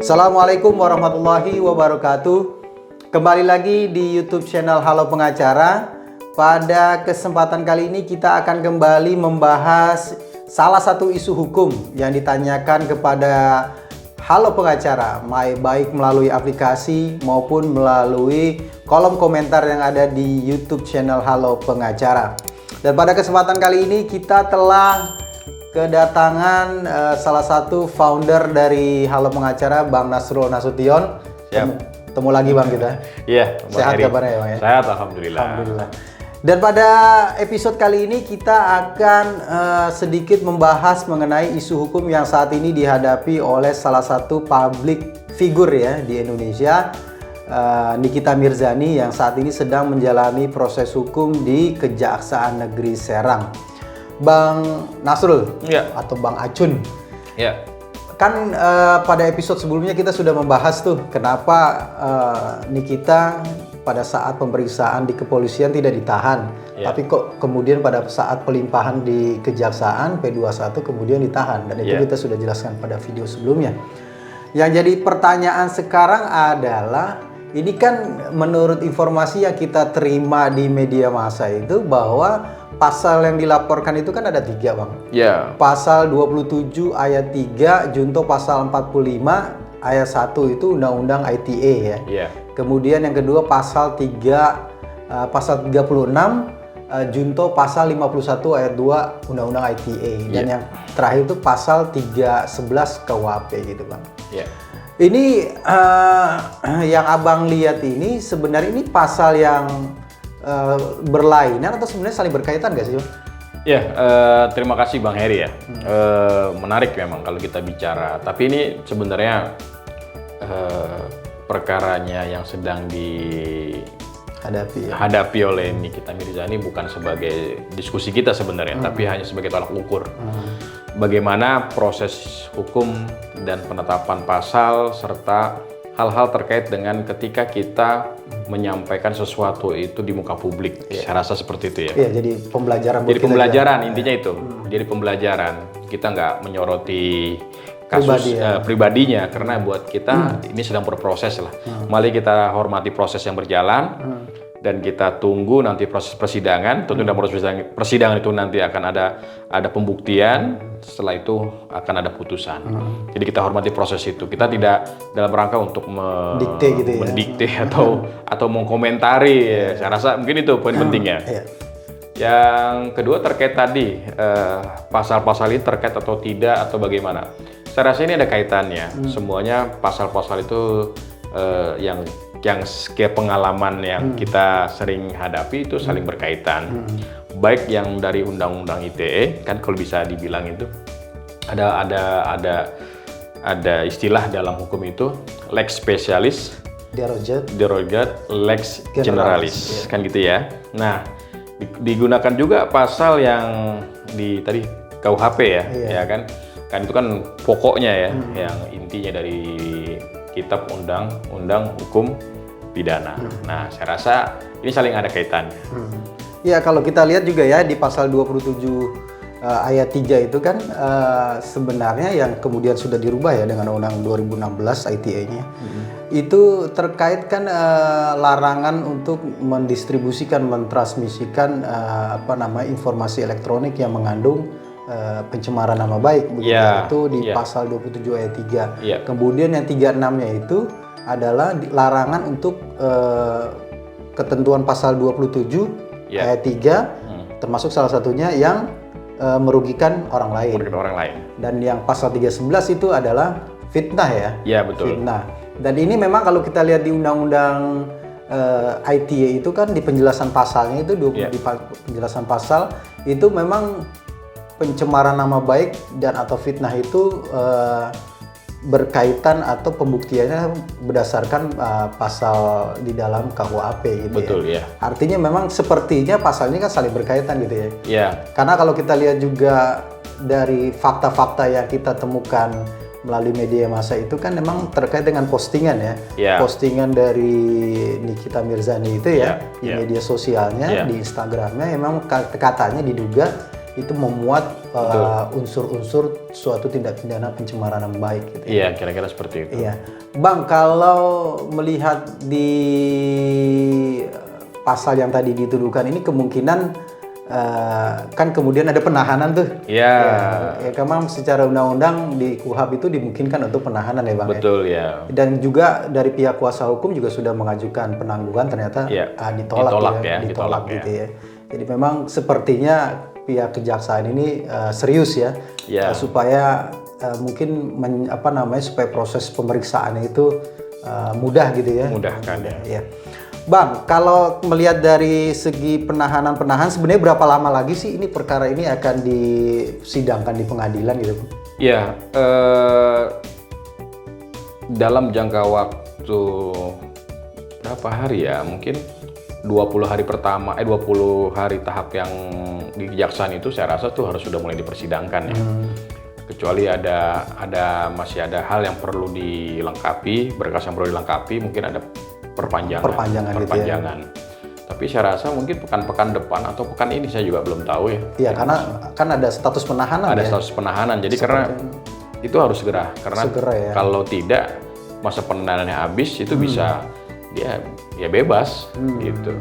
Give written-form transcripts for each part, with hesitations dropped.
Assalamualaikum warahmatullahi wabarakatuh. Kembali lagi di YouTube channel Halo Pengacara. Pada kesempatan kali ini kita akan kembali membahas salah satu isu hukum yang ditanyakan kepada Halo Pengacara, baik melalui aplikasi maupun melalui kolom komentar yang ada di YouTube channel Halo Pengacara. Dan pada kesempatan kali ini kita telah kedatangan salah satu founder dari Halo Pengacara, Bang Nasrul Nasution. Temu lagi Bang kita. Iya, sehat kabarnya ya Bang ya? Sehat, alhamdulillah. Alhamdulillah. Dan pada episode kali ini kita akan sedikit membahas mengenai isu hukum yang saat ini dihadapi oleh salah satu public figure ya di Indonesia, Nikita Mirzani, yang saat ini sedang menjalani proses hukum di Kejaksaan Negeri Serang. Bang Nasrul atau Bang Acun, kan pada episode sebelumnya kita sudah membahas tuh kenapa Nikita pada saat pemeriksaan di kepolisian tidak ditahan, tapi kok kemudian pada saat pelimpahan di kejaksaan P21 kemudian ditahan, dan itu kita sudah jelaskan pada video sebelumnya. Yang jadi pertanyaan sekarang adalah, ini kan menurut informasi yang kita terima di media massa itu bahwa pasal yang dilaporkan itu kan ada 3 Bang. Pasal 27 ayat 3 junto pasal 45 ayat 1 itu Undang-Undang ITE ya. Kemudian yang kedua pasal 36 junto pasal 51 ayat 2 Undang-Undang ITE. Dan yang terakhir itu pasal 311 KUHP gitu Bang. Ini yang Abang lihat ini sebenarnya ini pasal yang berlainan atau sebenarnya saling berkaitan gak sih Bang? Terima kasih Bang Heri ya. Menarik memang kalau kita bicara. Tapi ini sebenarnya perkaranya yang sedang dihadapi oleh Nikita Mirzani bukan sebagai diskusi kita sebenarnya, tapi hanya sebagai tolak ukur. Bagaimana proses hukum dan penetapan pasal serta hal-hal terkait dengan ketika kita menyampaikan sesuatu itu di muka publik. Saya rasa seperti itu ya. Jadi pembelajaran. Jadi pembelajaran intinya itu. Jadi pembelajaran. Kita nggak menyoroti kasus pribadinya karena buat kita ini sedang berproses lah. Mari kita hormati proses yang berjalan dan kita tunggu nanti proses persidangan. Tentu dalam proses persidangan itu nanti akan ada pembuktian. Setelah itu akan ada putusan. Jadi kita hormati proses itu. Kita tidak dalam rangka untuk mendikte atau mengkomentari. Saya rasa mungkin itu poin pentingnya. Yang kedua terkait tadi pasal-pasal ini terkait atau tidak atau bagaimana. Saya rasa ini ada kaitannya. Semuanya pasal-pasal itu yang kayak pengalaman yang kita sering hadapi itu saling berkaitan. Baik yang dari Undang-Undang ITE, kan kalau bisa dibilang itu ada istilah dalam hukum itu lex specialis, derogat, lex generalis, kan gitu ya. Nah, digunakan juga pasal yang di tadi KUHP ya kan itu kan pokoknya ya, yang intinya dari kitab undang-undang hukum pidana. Nah, saya rasa ini saling ada kaitannya. Ya, kalau kita lihat juga ya di pasal 27 ayat 3 itu kan sebenarnya yang kemudian sudah dirubah ya dengan Undang 2016 ITE-nya. Itu terkait kan larangan untuk mendistribusikan, mentransmisikan informasi elektronik yang mengandung pencemaran nama baik begitu. Itu di pasal 27 ayat 3. Kemudian yang 36-nya itu adalah larangan untuk ketentuan pasal 27 ayat 3 termasuk salah satunya yang merugikan orang lain. Dan yang pasal 311 itu adalah fitnah ya. Iya, betul. Fitnah. Dan ini memang kalau kita lihat di Undang-Undang ITE itu kan di penjelasan pasalnya itu di penjelasan pasal itu memang pencemaran nama baik dan atau fitnah itu berkaitan atau pembuktiannya berdasarkan pasal di dalam KUHP gitu. Betul ya. Artinya memang sepertinya pasal ini kan saling berkaitan gitu ya. Karena kalau kita lihat juga dari fakta-fakta yang kita temukan melalui media massa itu kan memang terkait dengan postingan ya. Postingan dari Nikita Mirzani itu di media sosialnya, di Instagramnya memang katanya diduga itu memuat unsur-unsur suatu tindak pidana pencemaran nama baik gitu. Iya, kira-kira seperti itu. Iya. Bang, kalau melihat di pasal yang tadi dituduhkan ini kemungkinan kan kemudian ada penahanan tuh. Iya. Ya, memang secara undang-undang di KUHP itu dimungkinkan untuk penahanan ya Bang. Betul ya. Dan juga dari pihak kuasa hukum juga sudah mengajukan penangguhan, ternyata ditolak gitu ya. Jadi memang sepertinya pihak kejaksaan ini serius ya, supaya mungkin supaya proses pemeriksaan itu mudah gitu ya. Mudahkan ya. Bang, kalau melihat dari segi penahanan sebenarnya berapa lama lagi sih ini perkara ini akan disidangkan di pengadilan gitu? Ya, dalam jangka waktu berapa hari ya? Mungkin 20 hari pertama, 20 hari tahap yang di kejaksaan itu saya rasa tuh harus sudah mulai dipersidangkan ya. Kecuali masih ada hal yang perlu dilengkapi, berkas yang perlu dilengkapi, mungkin ada perpanjangan. Gitu ya. Tapi saya rasa mungkin pekan-pekan depan atau pekan ini saya juga belum tahu ya. Iya, karena kan ada status penahanan. Ada status penahanan. Jadi karena itu harus segera. Karena kalau tidak masa penahanannya habis itu bisa dia bebas gitu.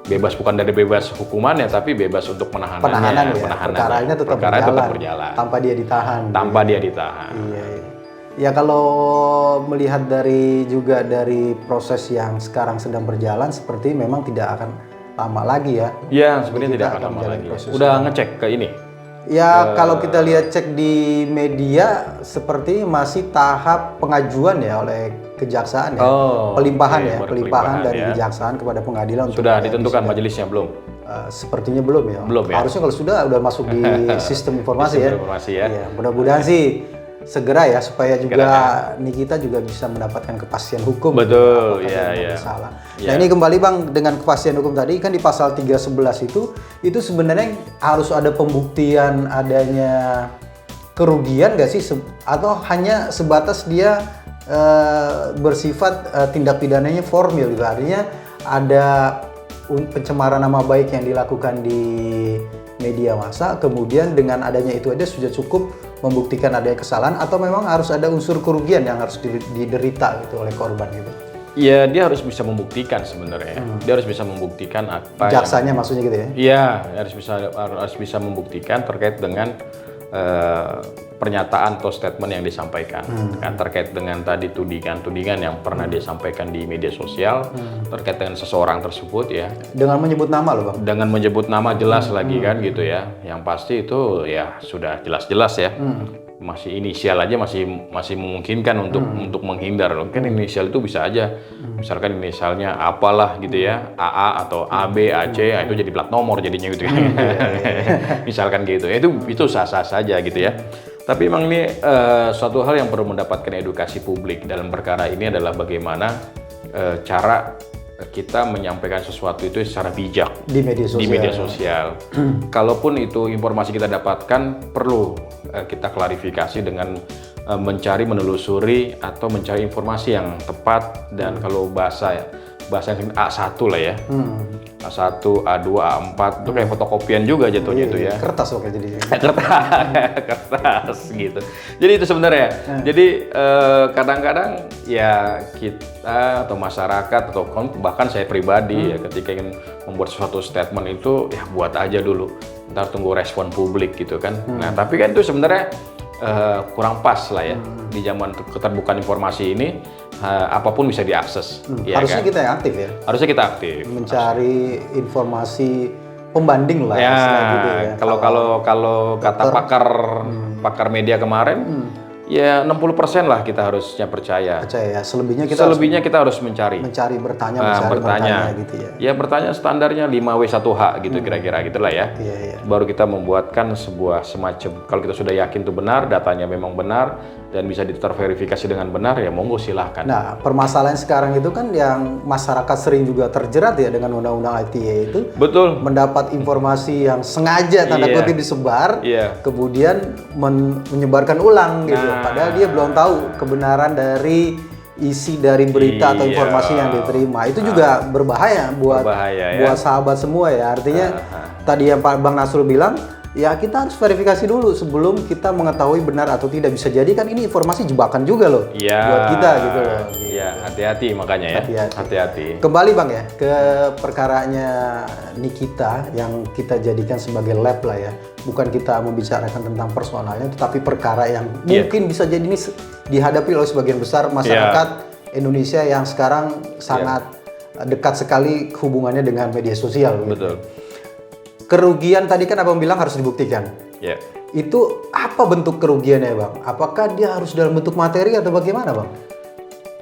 Bebas bukan dari bebas hukumannya, tapi bebas untuk penahanannya. Perkaranya tetap berjalan. Tanpa dia ditahan. Dia ditahan. Iya. Ya kalau melihat dari proses yang sekarang sedang berjalan, seperti memang tidak akan lama lagi ya. Iya, sebenarnya tidak akan lama lagi. Udah ngecek ke ini? Ya kalau kita lihat cek di media, seperti masih tahap pengajuan ya oleh kejaksaan ya. Pelimpahan dari kejaksaan kepada pengadilan. Sudah ditentukan majelisnya belum? Sepertinya belum ya. Belum ya. Harusnya kalau udah masuk di sistem informasi ya. Iya, mudah-mudahan sih segera ya, supaya juga Nikita juga bisa mendapatkan kepastian hukum. Betul, iya. Salah. Nah ini kembali Bang, dengan kepastian hukum tadi kan di pasal 311 itu sebenarnya harus ada pembuktian adanya kerugian nggak sih, atau hanya sebatas dia bersifat tindak pidananya formil gitu, artinya ada pencemaran nama baik yang dilakukan di media massa, kemudian dengan adanya itu aja sudah cukup membuktikan adanya kesalahan, atau memang harus ada unsur kerugian yang harus diderita gitu oleh korban gitu? Iya, dia harus bisa membuktikan sebenarnya. Dia harus bisa membuktikan apa. Jaksanya maksudnya gitu ya? Iya, harus bisa membuktikan terkait dengan pernyataan atau statement yang disampaikan, kan terkait dengan tadi tudingan yang pernah disampaikan di media sosial terkait dengan seseorang tersebut ya. Dengan menyebut nama loh Bang? Dengan menyebut nama jelas lagi kan gitu ya. Yang pasti itu ya sudah jelas-jelas ya. Masih inisial aja masih memungkinkan untuk menghindar. Kan inisial itu bisa aja, misalkan inisialnya apalah gitu ya, AA atau AB, AC, itu jadi plat nomor jadinya gitu kan. Misalkan gitu, itu sah-sah saja gitu ya. Tapi memang ini suatu hal yang perlu mendapatkan edukasi publik dalam perkara ini adalah bagaimana cara kita menyampaikan sesuatu itu secara bijak di media sosial. Kalaupun itu informasi kita dapatkan, perlu kita klarifikasi dengan menelusuri atau mencari informasi yang tepat, dan kalau bahasa yang A1 lah ya. A1, A2, A4 itu kayak fotokopian juga jatuhnya itu ya. Kertas oke jadi. Kertas gitu. Jadi itu sebenarnya. Jadi kadang-kadang ya kita atau masyarakat atau bahkan saya pribadi ya, ketika ingin membuat suatu statement itu ya buat aja dulu. Ntar tunggu respon publik gitu kan. Nah, tapi kan itu sebenarnya kurang pas lah ya. Di zaman keterbukaan informasi ini apapun bisa diakses. Ya harusnya kan? Kita yang aktif ya. Harusnya kita aktif. Mencari informasi pembanding lah. Ya, gitu ya. Kalau kata pakar media kemarin, ya 60% lah kita harusnya percaya. Ya. Selebihnya kita harus mencari. Bertanya gitu ya. Ya bertanya standarnya 5W1H gitu kira-kira gitulah ya. Iya. Baru kita membuatkan sebuah semacam, kalau kita sudah yakin itu benar, datanya memang benar dan bisa terverifikasi dengan benar, ya monggo silahkan. Nah, permasalahan sekarang itu kan yang masyarakat sering juga terjerat ya dengan undang-undang ITE itu. Betul. Mendapat informasi yang sengaja tanda kutip disebar, kemudian menyebarkan ulang gitu. Padahal dia belum tahu kebenaran dari isi dari berita atau informasi yang diterima. Itu juga berbahaya buat sahabat semua ya. Artinya tadi yang Pak Bang Nasrul bilang, ya kita harus verifikasi dulu sebelum kita mengetahui benar atau tidak. Bisa jadi kan ini informasi jebakan juga loh buat kita gitu loh. Iya, hati-hati makanya ya. Hati-hati. Kembali Bang ya ke perkaranya Nikita yang kita jadikan sebagai lab lah ya. Bukan kita membicarakan tentang personalnya, tetapi perkara yang mungkin bisa jadi ini dihadapi oleh sebagian besar masyarakat Indonesia yang sekarang sangat dekat sekali hubungannya dengan media sosial. Betul. Kerugian tadi kan Abang bilang harus dibuktikan. Ya. Itu apa bentuk kerugiannya Bang? Apakah dia harus dalam bentuk materi atau bagaimana Bang?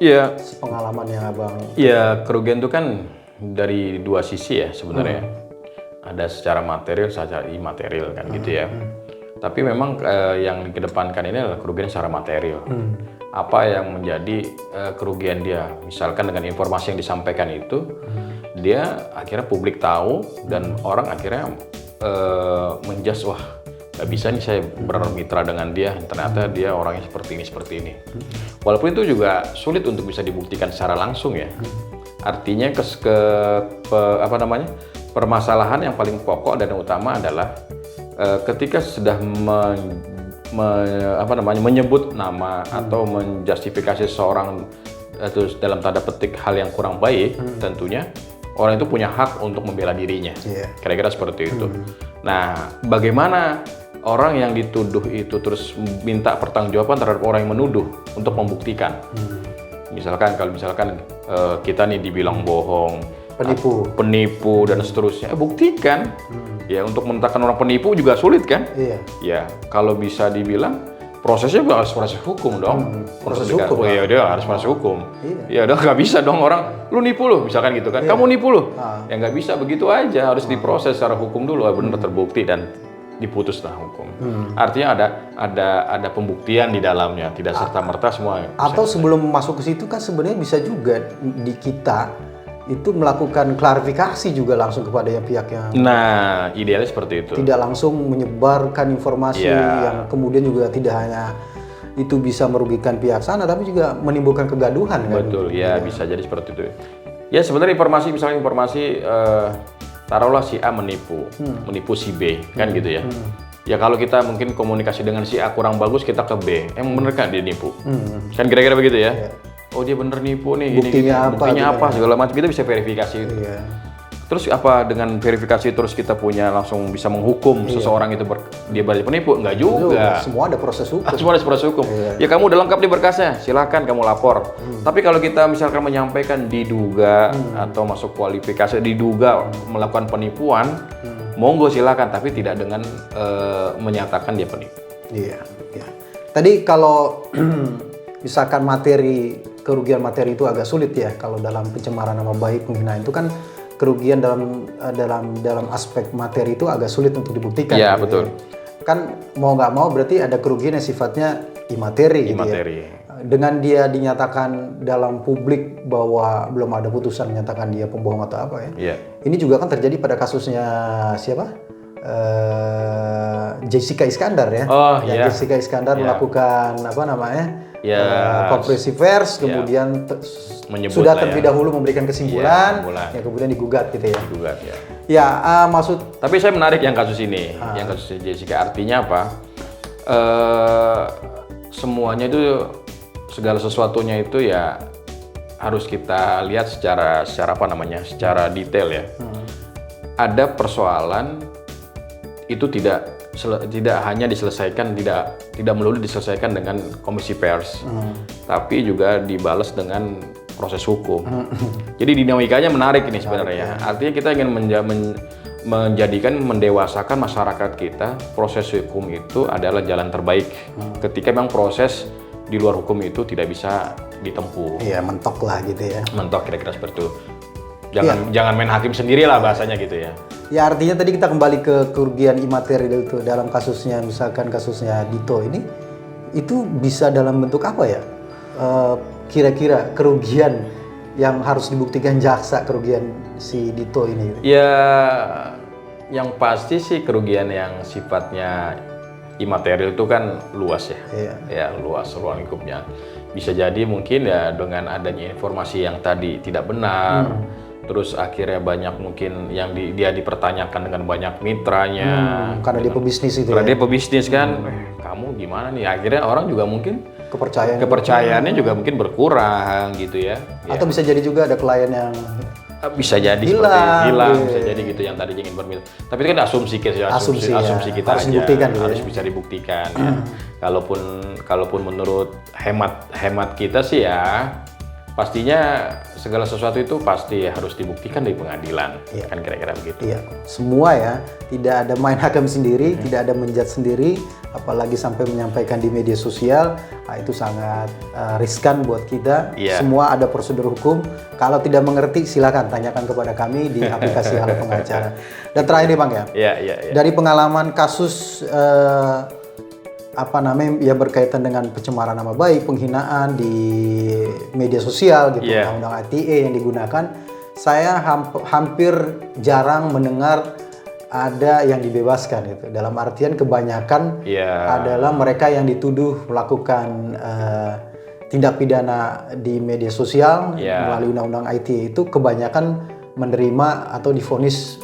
Iya. Pengalamannya Abang. Iya, kerugian itu kan dari dua sisi ya sebenarnya. Ada secara material, secara imaterial kan gitu ya. Tapi memang yang dikedepankan ini adalah kerugian secara material. Apa yang menjadi kerugian dia? Misalkan dengan informasi yang disampaikan itu, dia akhirnya publik tahu dan orang akhirnya menjudge, wah nggak bisa nih saya bermitra dengan dia, ternyata dia orangnya seperti ini. Walaupun itu juga sulit untuk bisa dibuktikan secara langsung ya. Artinya permasalahan yang paling pokok dan utama adalah ketika sudah menyebut nama atau menjustifikasi seseorang itu dalam tanda petik hal yang kurang baik, tentunya orang itu punya hak untuk membela dirinya. Kira-kira seperti itu. Nah, bagaimana orang yang dituduh itu terus minta pertanggungjawaban terhadap orang yang menuduh untuk membuktikan? Misalkan kita nih dibilang bohong, penipu dan seterusnya, buktikan. Ya, untuk menetapkan orang penipu juga sulit kan? Ya, kalau bisa dibilang prosesnya harus proses hukum dong. Proses hukum. Ya dia harus proses hukum. Ya udah nggak bisa dong orang lu nipu lu misalkan gitu kan. Kamu nipu lu. Ya nggak bisa begitu aja, harus diproses secara hukum dulu, benar terbukti dan diputuslah hukum. Artinya ada pembuktian di dalamnya, tidak serta-merta semua. Atau sebelum masuk ke situ kan sebenarnya bisa juga di kita itu melakukan klarifikasi juga langsung kepada pihak yang... Nah, idealnya seperti itu. Tidak langsung menyebarkan informasi yang kemudian juga tidak hanya itu bisa merugikan pihak sana, tapi juga menimbulkan kegaduhan. Betul, kan? Bisa jadi seperti itu. Ya sebenarnya misalnya informasi, taruhlah si A menipu si B, kan gitu ya. Ya kalau kita mungkin komunikasi dengan si A kurang bagus, kita ke B. Emang bener kan dia nipu? Kan kira-kira begitu ya? Oh dia bener nipu nih, buktinya apa segala macam, kita bisa verifikasi itu. Terus apa dengan verifikasi terus kita punya langsung bisa menghukum seseorang itu dia berarti penipu? Enggak juga. Semua ada proses hukum. Semua ada proses hukum. Ya kamu udah lengkap di berkasnya, silakan kamu lapor. Tapi kalau kita misalkan menyampaikan diduga atau masuk kualifikasi diduga melakukan penipuan, monggo silakan, tapi tidak dengan menyatakan dia penipu. Iya. Tadi kalau misalkan kerugian materi itu agak sulit ya kalau dalam pencemaran nama baik, penghinaan itu kan kerugian dalam aspek materi itu agak sulit untuk dibuktikan. Iya, gitu betul. Ya. Kan mau nggak mau berarti ada kerugian yang sifatnya imateri. Gitu ya. Dengan dia dinyatakan dalam publik bahwa belum ada putusan menyatakan dia pembohong atau apa ya. Ini juga kan terjadi pada kasusnya siapa? Jessica Iskandar ya. Jessica Iskandar melakukan konferensi pers, kemudian sudah terlebih dahulu memberikan kesimpulan, kemudian digugat gitu ya. Tapi saya menarik yang kasus ini, yang kasus Jessica, artinya apa? Semuanya itu, segala sesuatunya itu ya harus kita lihat secara detail ya. Ada persoalan itu tidak hanya diselesaikan, tidak melulu diselesaikan dengan komisi pers, tapi juga dibalas dengan proses hukum. Jadi dinamikanya menarik ini sebenarnya. Artinya kita ingin mendewasakan masyarakat kita. Proses hukum itu adalah jalan terbaik ketika memang proses di luar hukum itu tidak bisa ditempuh. Iya, mentok lah gitu ya. Mentok kira-kira seperti itu. Jangan main hakim sendiri lah bahasanya gitu ya. Ya artinya tadi kita kembali ke kerugian imateri itu dalam kasusnya, misalkan kasusnya Dito ini, itu bisa dalam bentuk apa ya? Kira-kira kerugian yang harus dibuktikan jaksa, kerugian si Dito ini? Ya, yang pasti sih kerugian yang sifatnya imaterial itu kan luas ya. Ya luas ruang lingkupnya. Bisa jadi mungkin ya dengan adanya informasi yang tadi tidak benar, terus akhirnya banyak mungkin yang dia dipertanyakan dengan banyak mitranya. Karena dia pebisnis itu Karena ya. dia pebisnis kan, kamu gimana nih? Akhirnya orang juga mungkin Kepercayaannya juga mungkin berkurang gitu ya. Atau bisa jadi juga ada klien yang Bisa jadi hilang, bisa jadi gitu yang tadi ingin bermitra. Tapi itu kan asumsi kita Harus aja, dibuktikan gitu harus ya. bisa dibuktikan. Ya. Kalaupun menurut hemat kita sih ya, pastinya segala sesuatu itu pasti harus dibuktikan di pengadilan, kan kira-kira begitu. Iya, semua ya, tidak ada main hakim sendiri, tidak ada menjat sendiri, apalagi sampai menyampaikan di media sosial, itu sangat riskan buat kita. Semua ada prosedur hukum. Kalau tidak mengerti, silakan tanyakan kepada kami di aplikasi Halo Pengacara. Dan terakhir nih Bang ya, dari pengalaman kasus ya berkaitan dengan pencemaran nama baik, penghinaan di media sosial gitu, undang-undang ITE yang digunakan, saya hampir jarang mendengar ada yang dibebaskan gitu. Dalam artian kebanyakan adalah mereka yang dituduh melakukan tindak pidana di media sosial melalui undang-undang ITE itu kebanyakan menerima atau divonis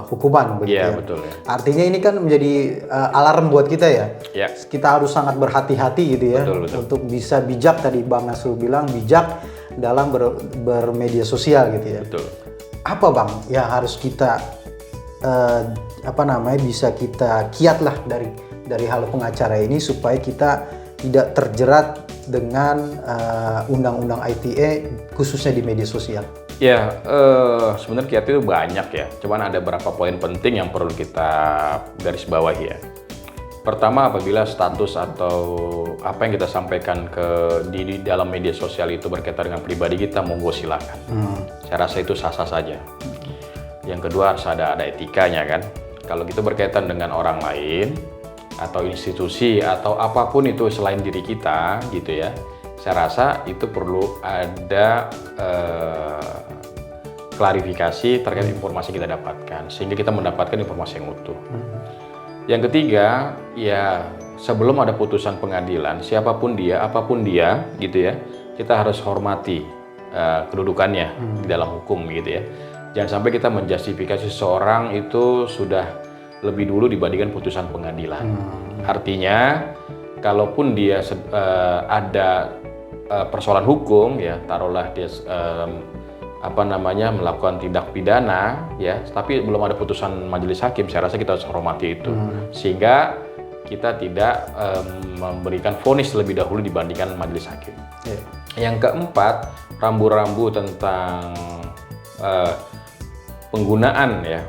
hukuman begitu ya. Betul ya. Artinya ini kan menjadi alarm buat kita ya. Kita harus sangat berhati-hati gitu ya, betul. Untuk bisa bijak, tadi Bang Nasrul bilang bijak dalam bermedia sosial gitu ya. Betul. Apa Bang yang harus kita bisa kita kiatlah dari Halo Pengacara ini supaya kita tidak terjerat dengan undang-undang ITE khususnya di media sosial? Ya, sebenarnya kiat itu banyak ya. Cuman ada beberapa poin penting yang perlu kita garis bawahi ya. Pertama, apabila status atau apa yang kita sampaikan di dalam media sosial itu berkaitan dengan pribadi kita, monggo silakan. Saya rasa itu sah-sah saja. Yang kedua, harus ada etikanya kan. Kalau gitu berkaitan dengan orang lain atau institusi atau apapun itu selain diri kita gitu ya. Saya rasa itu perlu ada klarifikasi terkait informasi yang kita dapatkan sehingga kita mendapatkan informasi yang utuh. Yang ketiga, ya sebelum ada putusan pengadilan, siapapun dia, apapun dia gitu ya, kita harus hormati kedudukannya di dalam hukum gitu ya. Jangan sampai kita menjustifikasi seseorang itu sudah lebih dulu dibandingkan putusan pengadilan. Artinya, kalaupun dia ada persoalan hukum ya, taruhlah dia melakukan tindak pidana ya, tapi belum ada putusan majelis hakim, saya rasa kita harus hormati itu sehingga kita tidak memberikan vonis lebih dahulu dibandingkan majelis hakim. Yang keempat, rambu-rambu tentang penggunaan ya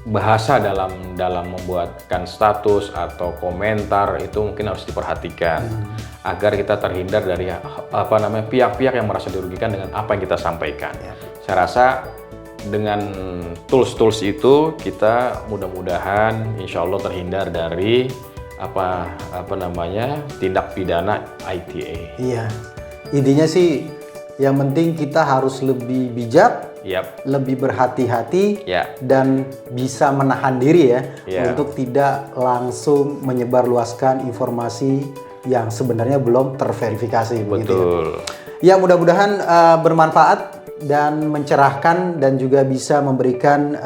bahasa dalam membuatkan status atau komentar itu mungkin harus diperhatikan agar kita terhindar dari pihak-pihak yang merasa dirugikan dengan apa yang kita sampaikan. Saya rasa dengan tools itu kita mudah-mudahan insya Allah terhindar dari tindak pidana ITE. Iya, intinya sih yang penting kita harus lebih bijak, lebih berhati-hati, dan bisa menahan diri ya untuk tidak langsung menyebarluaskan informasi yang sebenarnya belum terverifikasi. Betul. Ya mudah-mudahan bermanfaat dan mencerahkan dan juga bisa memberikan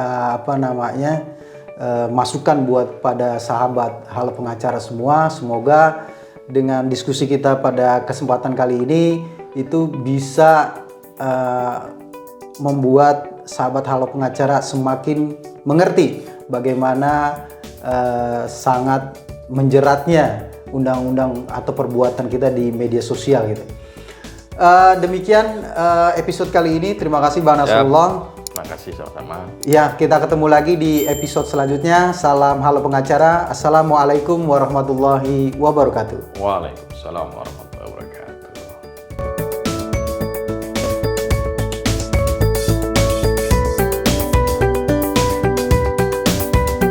masukan buat pada sahabat Halo Pengacara semua. Semoga dengan diskusi kita pada kesempatan kali ini itu bisa membuat sahabat Halo Pengacara semakin mengerti bagaimana sangat menjeratnya undang-undang atau perbuatan kita di media sosial gitu. Demikian episode kali ini. Terima kasih Bang Nasrullah. Terima kasih sama-sama. Ya, kita ketemu lagi di episode selanjutnya. Salam Halo Pengacara. Assalamualaikum warahmatullahi wabarakatuh. Waalaikumsalam warahmatullahi wabarakatuh.